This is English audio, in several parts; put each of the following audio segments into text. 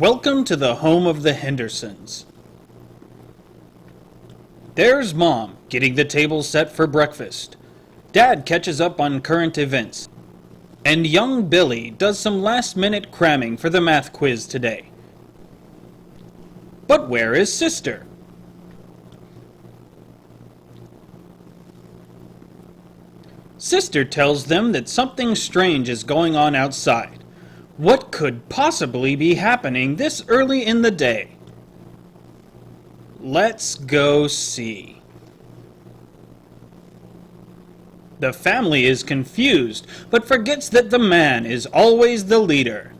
Welcome to the home of the Hendersons. There's Mom, getting the table set for breakfast. Dad catches up on current events. And young Billy does some last-minute cramming for the math quiz today. But where is Sister? Sister tells them that something strange is going on outside. What could possibly be happening this early in the day? Let's go see. The family is confused, but forgets that the man is always the leader.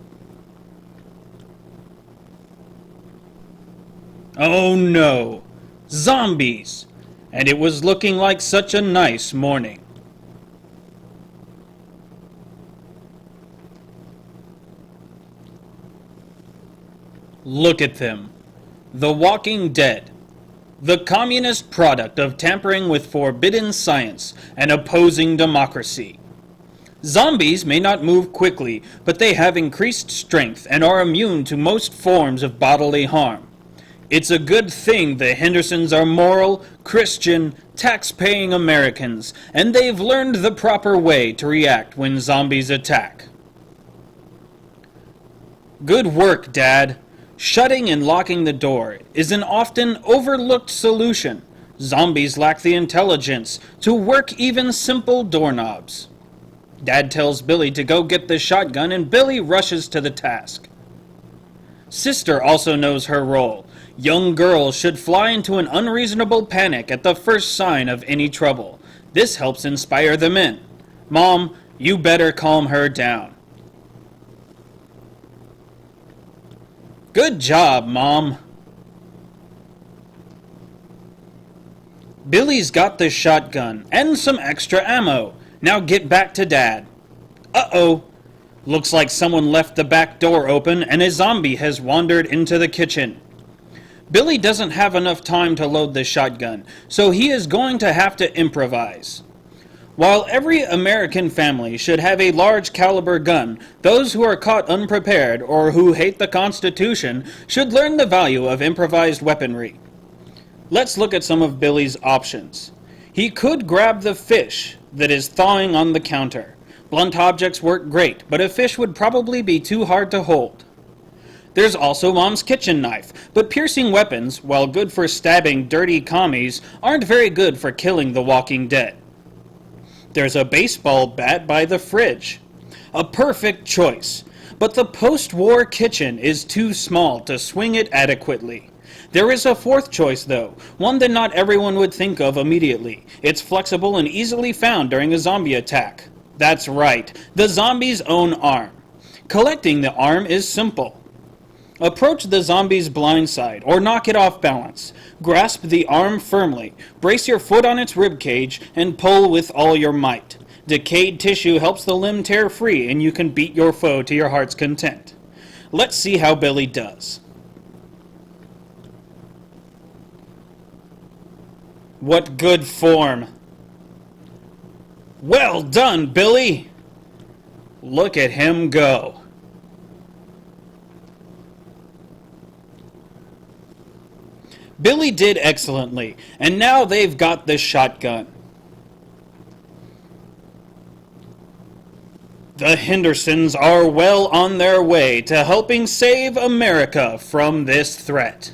Oh no! Zombies! And it was looking like such a nice morning. Look at them. The Walking Dead. The communist product of tampering with forbidden science and opposing democracy. Zombies may not move quickly, but they have increased strength and are immune to most forms of bodily harm. It's a good thing the Hendersons are moral, Christian, tax-paying Americans, and they've learned the proper way to react when zombies attack. Good work, Dad. Shutting and locking the door is an often overlooked solution. Zombies lack the intelligence to work even simple doorknobs. Dad tells Billy to go get the shotgun and Billy rushes to the task. Sister also knows her role. Young girls should fly into an unreasonable panic at the first sign of any trouble. This helps inspire the men. Mom, you better calm her down. Good job, Mom. Billy's got the shotgun and some extra ammo. Now get back to Dad. Uh-oh. Looks like someone left the back door open and a zombie has wandered into the kitchen. Billy doesn't have enough time to load the shotgun, so he is going to have to improvise. While every American family should have a large caliber gun, those who are caught unprepared or who hate the Constitution should learn the value of improvised weaponry. Let's look at some of Billy's options. He could grab the fish that is thawing on the counter. Blunt objects work great, but a fish would probably be too hard to hold. There's also Mom's kitchen knife, but piercing weapons, while good for stabbing dirty commies, aren't very good for killing the Walking Dead. There's a baseball bat by the fridge. A perfect choice, but the post-war kitchen is too small to swing it adequately. There is a fourth choice though, one that not everyone would think of immediately. It's flexible and easily found during a zombie attack. That's right, the zombie's own arm. Collecting the arm is simple. Approach the zombie's blind side, or knock it off balance. Grasp the arm firmly, brace your foot on its ribcage, and pull with all your might. Decayed tissue helps the limb tear free, and you can beat your foe to your heart's content. Let's see how Billy does. What good form! Well done, Billy! Look at him go. Billy did excellently, and now they've got the shotgun. The Hendersons are well on their way to helping save America from this threat.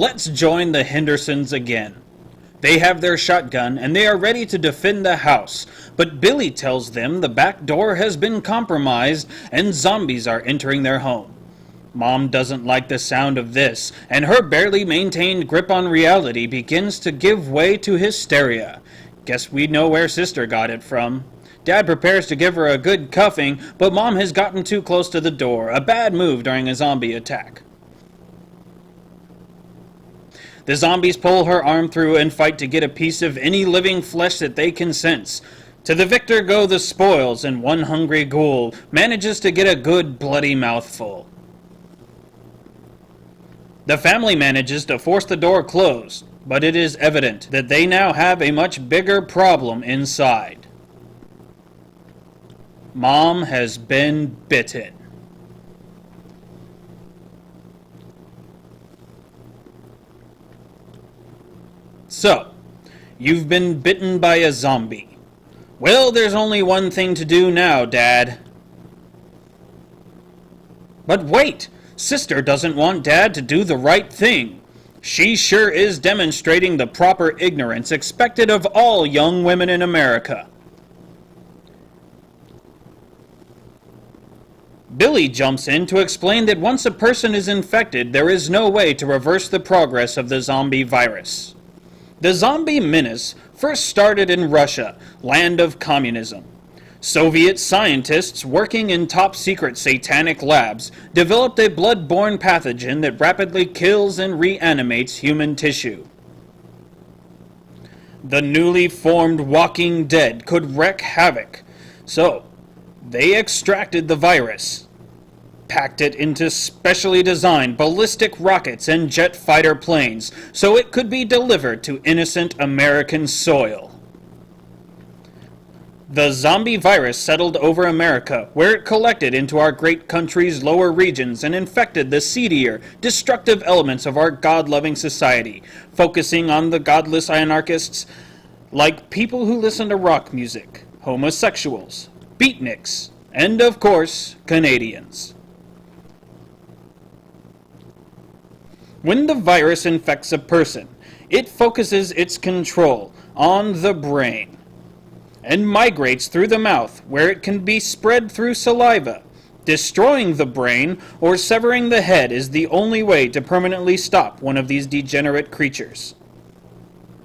Let's join the Hendersons again. They have their shotgun and they are ready to defend the house, but Billy tells them the back door has been compromised and zombies are entering their home. Mom doesn't like the sound of this, and her barely maintained grip on reality begins to give way to hysteria. Guess we know where Sister got it from. Dad prepares to give her a good cuffing, but Mom has gotten too close to the door, a bad move during a zombie attack. The zombies pull her arm through and fight to get a piece of any living flesh that they can sense. To the victor go the spoils, and one hungry ghoul manages to get a good bloody mouthful. The family manages to force the door closed, but it is evident that they now have a much bigger problem inside. Mom has been bitten. So, you've been bitten by a zombie. Well, there's only one thing to do now, Dad. But wait! Sister doesn't want Dad to do the right thing. She sure is demonstrating the proper ignorance expected of all young women in America. Billy jumps in to explain that once a person is infected, there is no way to reverse the progress of the zombie virus. The zombie menace first started in Russia, land of communism. Soviet scientists working in top-secret satanic labs developed a blood-borne pathogen that rapidly kills and reanimates human tissue. The newly formed Walking Dead could wreak havoc, so they extracted the virus, packed it into specially designed ballistic rockets and jet fighter planes so it could be delivered to innocent American soil. The zombie virus settled over America, where it collected into our great country's lower regions and infected the seedier, destructive elements of our God-loving society, focusing on the godless anarchists like people who listen to rock music, homosexuals, beatniks, and of course, Canadians. When the virus infects a person, it focuses its control on the brain and migrates through the mouth, where it can be spread through saliva. Destroying the brain or severing the head is the only way to permanently stop one of these degenerate creatures.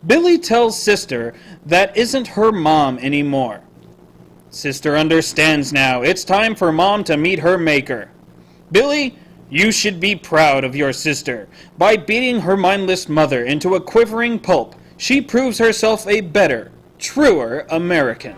Billy tells Sister that isn't her mom anymore. Sister understands now. It's time for Mom to meet her maker. Billy, you should be proud of your sister. By beating her mindless mother into a quivering pulp, she proves herself a better, truer American.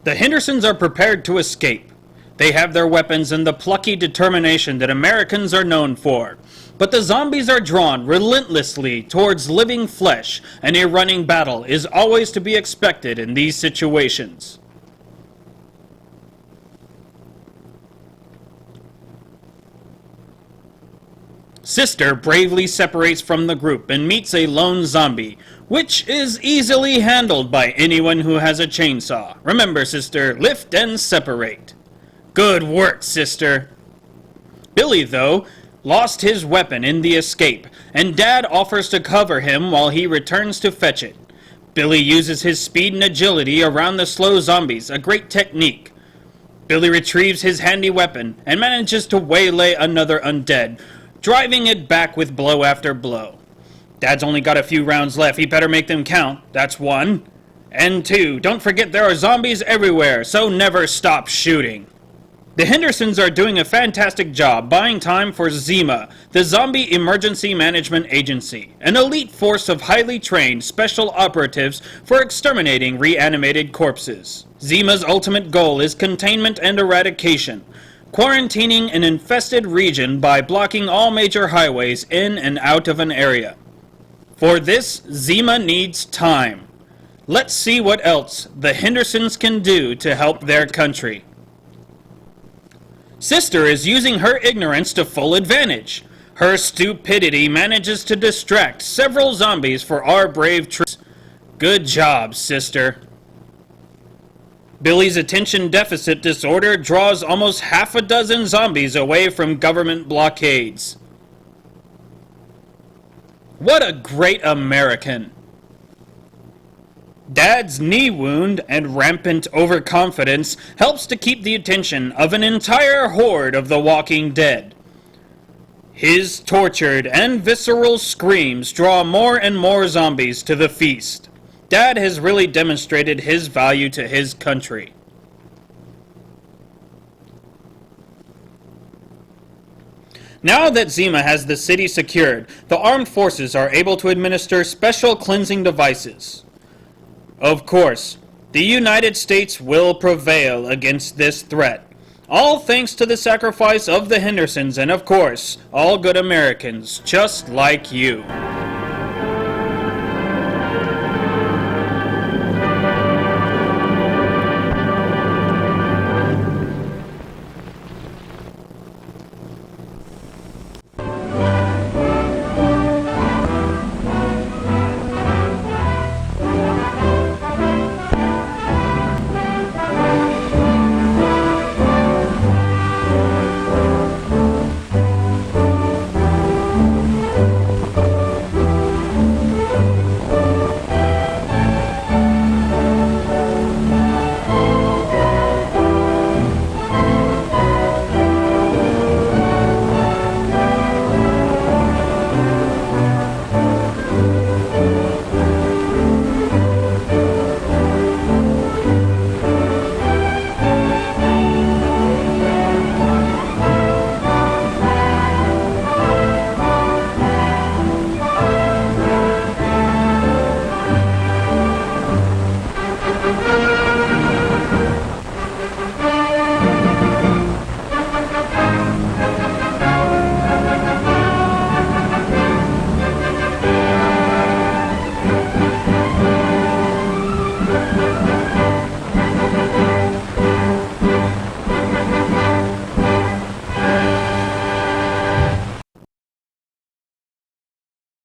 The Hendersons are prepared to escape. They have their weapons and the plucky determination that Americans are known for. But the zombies are drawn relentlessly towards living flesh, and a running battle is always to be expected in these situations. Sister bravely separates from the group and meets a lone zombie, which is easily handled by anyone who has a chainsaw. Remember, Sister, lift and separate. Good work, Sister. Billy, though, lost his weapon in the escape, and Dad offers to cover him while he returns to fetch it. Billy uses his speed and agility around the slow zombies, a great technique. Billy retrieves his handy weapon and manages to waylay another undead, driving it back with blow after blow. Dad's only got a few rounds left, he better make them count. That's 1. And 2, don't forget there are zombies everywhere, so never stop shooting. The Hendersons are doing a fantastic job buying time for Zima, the Zombie Emergency Management Agency, an elite force of highly trained special operatives for exterminating reanimated corpses. Zima's ultimate goal is containment and eradication, quarantining an infested region by blocking all major highways in and out of an area. For this, Zima needs time. Let's see what else the Hendersons can do to help their country. Sister is using her ignorance to full advantage. Her stupidity manages to distract several zombies for our brave troops. Good job, Sister. Billy's attention deficit disorder draws almost half a dozen zombies away from government blockades. What a great American! Dad's knee wound and rampant overconfidence helps to keep the attention of an entire horde of the Walking Dead. His tortured and visceral screams draw more and more zombies to the feast. Dad has really demonstrated his value to his country. Now that Zima has the city secured, the armed forces are able to administer special cleansing devices. Of course, the United States will prevail against this threat, all thanks to the sacrifice of the Hendersons and, of course, all good Americans, just like you.